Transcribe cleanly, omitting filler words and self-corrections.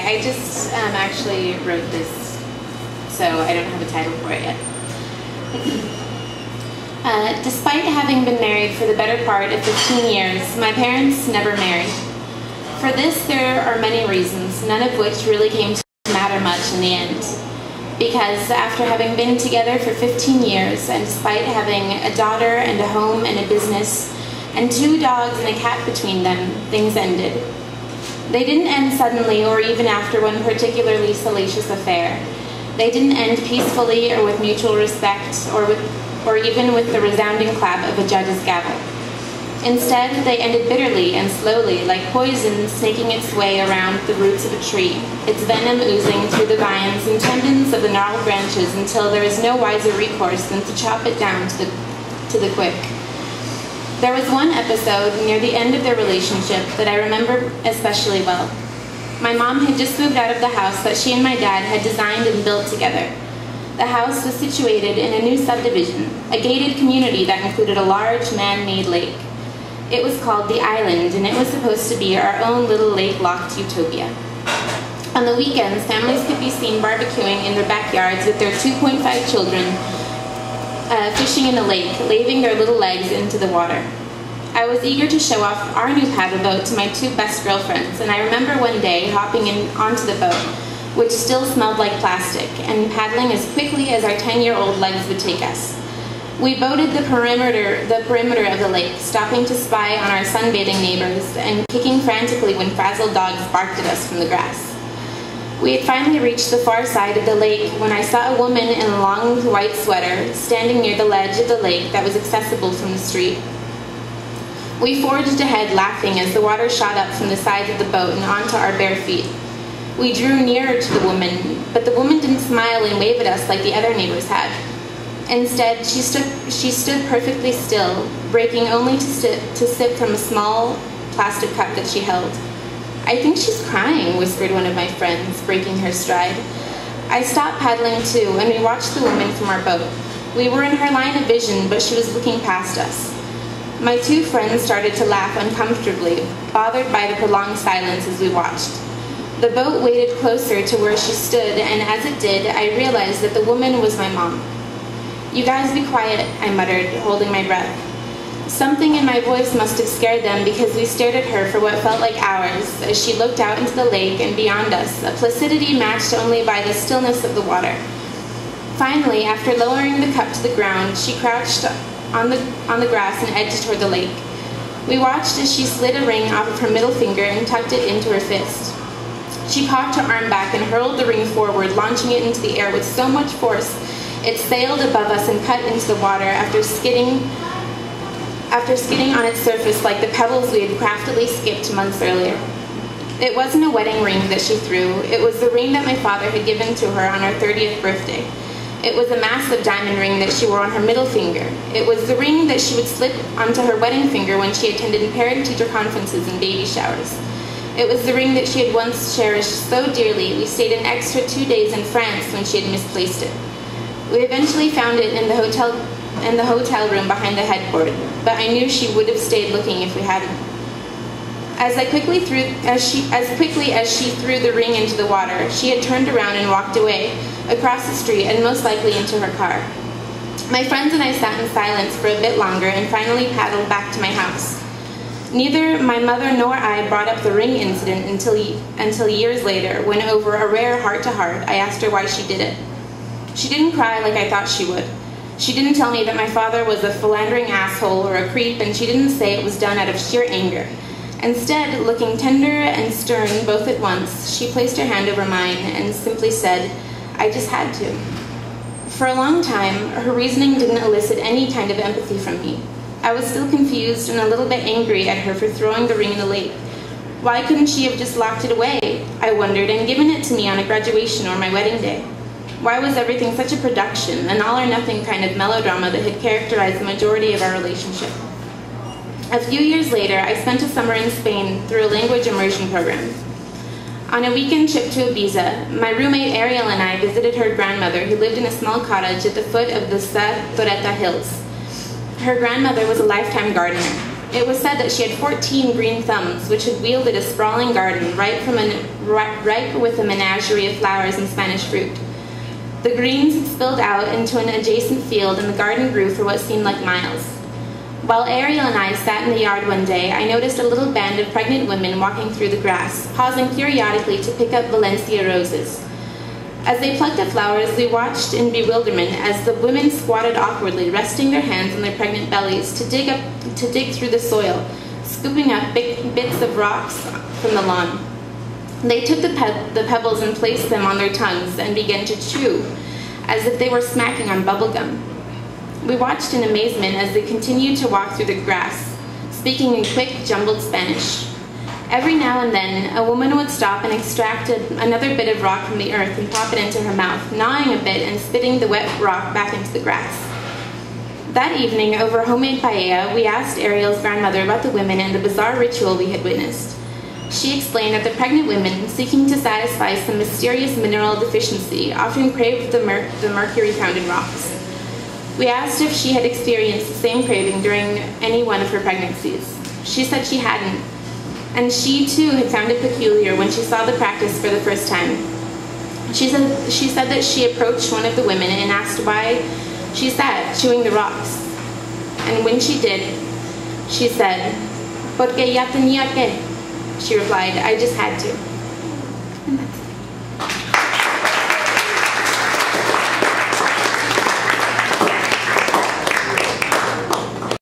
I just actually wrote this, so I don't have a title for it yet. Despite having been married for the better part of 15 years, my parents never married. For this, there are many reasons, none of which really came to matter much in the end. Because after having been together for 15 years, and despite having a daughter and a home and a business, and 2 dogs and a cat between them, things ended. They didn't end suddenly or even after one particularly salacious affair. They didn't end peacefully or with mutual respect or even with the resounding clap of a judge's gavel. Instead, they ended bitterly and slowly, like poison snaking its way around the roots of a tree, its venom oozing through the vines and tendons of the gnarled branches until there is no wiser recourse than to chop it down to the quick. There was one episode near the end of their relationship that I remember especially well. My mom had just moved out of the house that she and my dad had designed and built together. The house was situated in a new subdivision, a gated community that included a large man-made lake. It was called the Island, and it was supposed to be our own little lake-locked utopia. On the weekends, families could be seen barbecuing in their backyards with their 2.5 children, fishing in the lake, laving their little legs into the water. I was eager to show off our new paddle boat to my 2 best girlfriends, and I remember one day hopping onto the boat, which still smelled like plastic, and paddling as quickly as our 10-year-old legs would take us. We boated the perimeter of the lake, stopping to spy on our sunbathing neighbors and kicking frantically when frazzled dogs barked at us from the grass. We had finally reached the far side of the lake when I saw a woman in a long white sweater standing near the ledge of the lake that was accessible from the street. We forged ahead laughing as the water shot up from the sides of the boat and onto our bare feet. We drew nearer to the woman, but the woman didn't smile and wave at us like the other neighbors had. Instead, she stood perfectly still, breaking only to sip from a small plastic cup that she held. "I think she's crying," whispered one of my friends, breaking her stride. I stopped paddling too, and we watched the woman from our boat. We were in her line of vision, but she was looking past us. My 2 friends started to laugh uncomfortably, bothered by the prolonged silence as we watched. The boat waded closer to where she stood, and as it did, I realized that the woman was my mom. "You guys be quiet," I muttered, holding my breath. Something in my voice must have scared them because we stared at her for what felt like hours as she looked out into the lake and beyond us, a placidity matched only by the stillness of the water. Finally, after lowering the cup to the ground, she crouched on the grass and edged toward the lake. We watched as she slid a ring off of her middle finger and tucked it into her fist. She cocked her arm back and hurled the ring forward, launching it into the air with so much force it sailed above us and cut into the water after skidding on its surface like the pebbles we had craftily skipped months earlier. It wasn't a wedding ring that she threw. It was the ring that my father had given to her on her 30th birthday. It was a massive diamond ring that she wore on her middle finger. It was the ring that she would slip onto her wedding finger when she attended parent-teacher conferences and baby showers. It was the ring that she had once cherished so dearly we stayed an extra 2 days in France when she had misplaced it. We eventually found it in the hotel room behind the headboard, but I knew she would have stayed looking if we hadn't. As quickly as she threw the ring into the water, she had turned around and walked away, across the street and most likely into her car. My friends and I sat in silence for a bit longer and finally paddled back to my house. Neither my mother nor I brought up the ring incident until years later, when over a rare heart-to-heart, I asked her why she did it. She didn't cry like I thought she would. She didn't tell me that my father was a philandering asshole or a creep, and she didn't say it was done out of sheer anger. Instead, looking tender and stern both at once, she placed her hand over mine and simply said, "I just had to." For a long time, her reasoning didn't elicit any kind of empathy from me. I was still confused and a little bit angry at her for throwing the ring in the lake. Why couldn't she have just locked it away, I wondered, and given it to me on a graduation or my wedding day? Why was everything such a production, an all-or-nothing kind of melodrama that had characterized the majority of our relationship? A few years later, I spent a summer in Spain through a language immersion program. On a weekend trip to Ibiza, my roommate Ariel and I visited her grandmother, who lived in a small cottage at the foot of the Sa Torreta Hills. Her grandmother was a lifetime gardener. It was said that she had 14 green thumbs, which had wielded a sprawling garden ripe with a menagerie of flowers and Spanish fruit. The greens had spilled out into an adjacent field, and the garden grew for what seemed like miles. While Ariel and I sat in the yard one day, I noticed a little band of pregnant women walking through the grass, pausing periodically to pick up Valencia roses. As they plucked the flowers, we watched in bewilderment as the women squatted awkwardly, resting their hands on their pregnant bellies to dig through the soil, scooping up bits of rocks from the lawn. They took the pebbles and placed them on their tongues and began to chew, as if they were smacking on bubble gum. We watched in amazement as they continued to walk through the grass, speaking in quick, jumbled Spanish. Every now and then, a woman would stop and extract another bit of rock from the earth and pop it into her mouth, gnawing a bit and spitting the wet rock back into the grass. That evening, over homemade paella, we asked Ariel's grandmother about the women and the bizarre ritual we had witnessed. She explained that the pregnant women, seeking to satisfy some mysterious mineral deficiency, often craved the mercury found in rocks. We asked if she had experienced the same craving during any one of her pregnancies. She said she hadn't, and she too had found it peculiar when she saw the practice for the first time. She said that she approached one of the women and asked why she sat chewing the rocks. And when she did, she said, "Porque ya tenía que." She replied, "I just had to." And that's it.